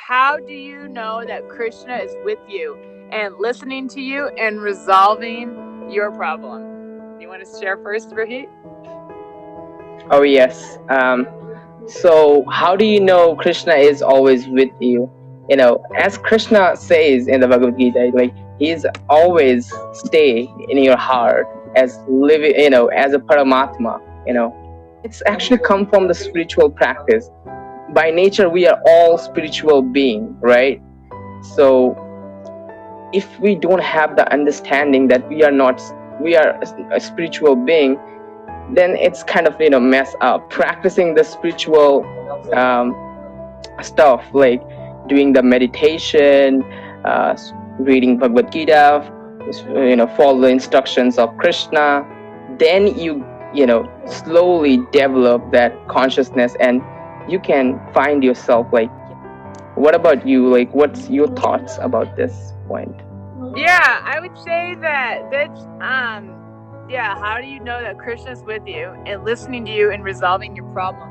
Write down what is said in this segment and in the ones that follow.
how do you know that Krishna is with you and listening to you and resolving your problem? You want to share first, Rohit? Oh, yes. So how do you know Krishna is always with you? As Krishna says in the Bhagavad-Gītā, like he's always stay in your heart as living, as a Paramatma. It's actually come from the spiritual practice. By nature, we are all spiritual beings, right? So if we don't have the understanding that we are a spiritual being, then it's kind of mess up. Practicing the spiritual stuff, like doing the meditation, reading Bhagavad-Gītā, follow the instructions of Krishna, then you slowly develop that consciousness and you can find yourself. Like, what about you? Like, what's your thoughts about this point? Yeah, I would say that's how do you know that Krishna's with you and listening to you and resolving your problem?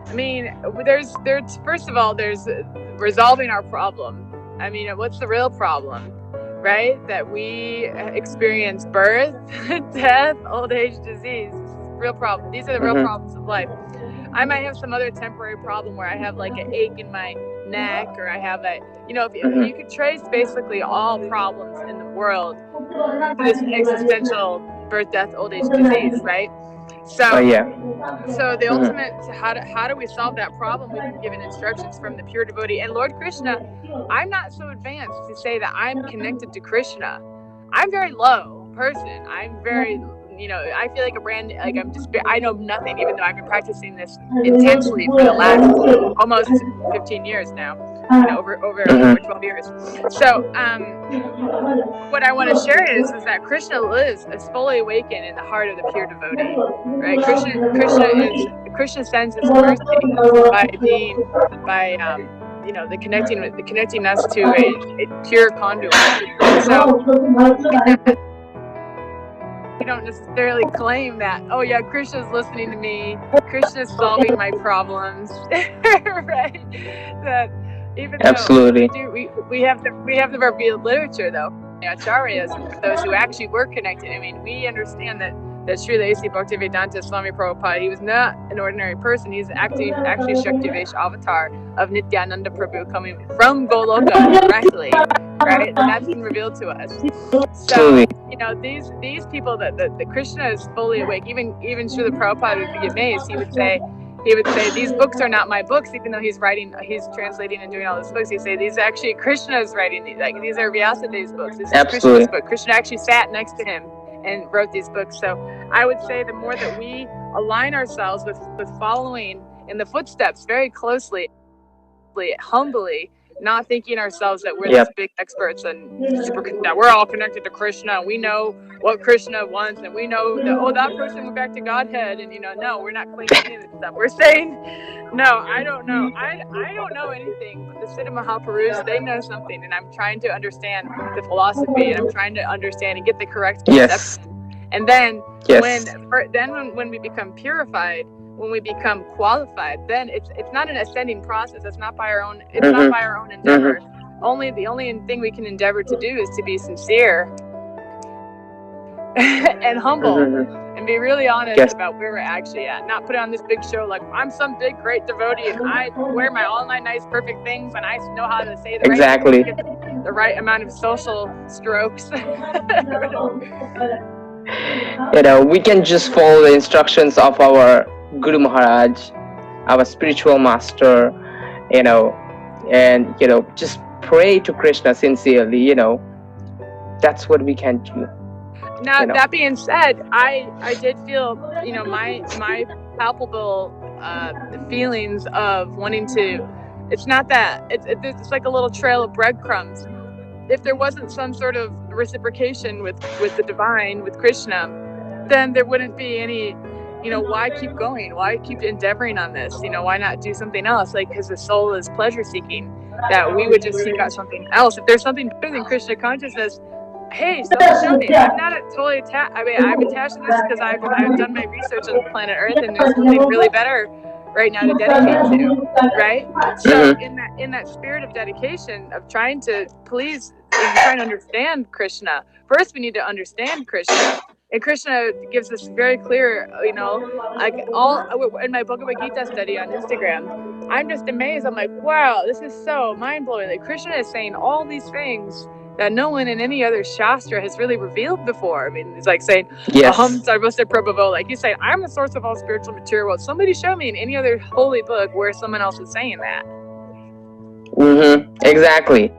I mean, there's first of all, there's resolving our problem. I mean, what's the real problem, right? That we experience birth, death, old age, disease. Real problem. These are the real problems of life. I might have some other temporary problem where I have like an ache in my neck, or I have if you could trace basically all problems in the world to this existential birth, death, old age, disease, right? So, so the ultimate, how do we solve that problem? We've been given instructions from the pure devotee. And Lord Krishna, I'm not so advanced to say that I'm connected to Krishna. I'm very low person. I'm very, I feel like I know nothing, even though I've been practicing this intensely for the last almost 15 years now, over 12 years. So, what I want to share is that Krishna lives as fully awakened in the heart of the pure devotee, right? Krishna sends his mercy by connecting us to a pure conduit. So, we don't necessarily claim that, oh yeah, Krishna's listening to me, Krishna's solving my problems, right? That even absolutely, though we have the verbiage literature though, acharyas, those who actually were connected. I mean, we understand that Srila A.C. Bhaktivedanta Swami Prabhupada, he was not an ordinary person. He's actually Shaktivesh avatar of Nityananda Prabhu coming from Goloka directly, right? And that's been revealed to us. So, these people that Krishna is fully awake. Even Srila Prabhupada would be amazed. He would say, these books are not my books, even though he's translating and doing all these books. He'd say, these actually Krishna is writing these. Like, these are Vyasadev's books. This is Krishna's book. Krishna actually sat next to him and wrote these books. So I would say the more that we align ourselves with following in the footsteps very closely, humbly, not thinking ourselves that we're these big experts and that we're all connected to Krishna. We know what Krishna wants, and we know that that person went back to Godhead. And no, we're not claiming any of this stuff. We're saying, no, I don't know. I don't know anything. But the Siddha Mahaprabhus, they know something, and I'm trying to understand the philosophy, and I'm trying to understand and get the correct conception. And then when we become purified, when we become qualified, then it's not an ascending process. It's not by our own. It's not by our own endeavor. The only thing we can endeavor to do is to be sincere and humble and be really honest about where we're actually at. Not put on this big show like I'm some big great devotee and I wear my all nice perfect things and I know how to say the right amount of social strokes. We can just follow the instructions of our Guru Maharaj, our spiritual master, and just pray to Krishna sincerely. That's what we can do. Now, that being said, I did feel, my palpable feelings of wanting to. It's not that it's like a little trail of breadcrumbs. If there wasn't some sort of reciprocation with the divine, with Krishna, then there wouldn't be any. Why keep going? Why keep endeavoring on this? Why not do something else? Like, because the soul is pleasure seeking, that we would just seek out something else. If there's something better than Krishna consciousness, hey, show me. I'm not totally attached. I'm attached to this because I've done my research on planet Earth, and there's something really better right now to dedicate to, right? So in that spirit of dedication, of trying to please and trying to understand Krishna, first we need to understand Krishna. And Krishna gives us very clear, you know, like all in my Bhagavad-Gītā study on Instagram, I'm just amazed. I'm like, wow, this is so mind-blowing. Like Krishna is saying all these things that no one in any other shastra has really revealed before. I mean, it's like saying, Aham sarvasya prabhavo. Like he's saying, I'm the source of all spiritual material world. Somebody show me in any other holy book where someone else is saying that. Exactly.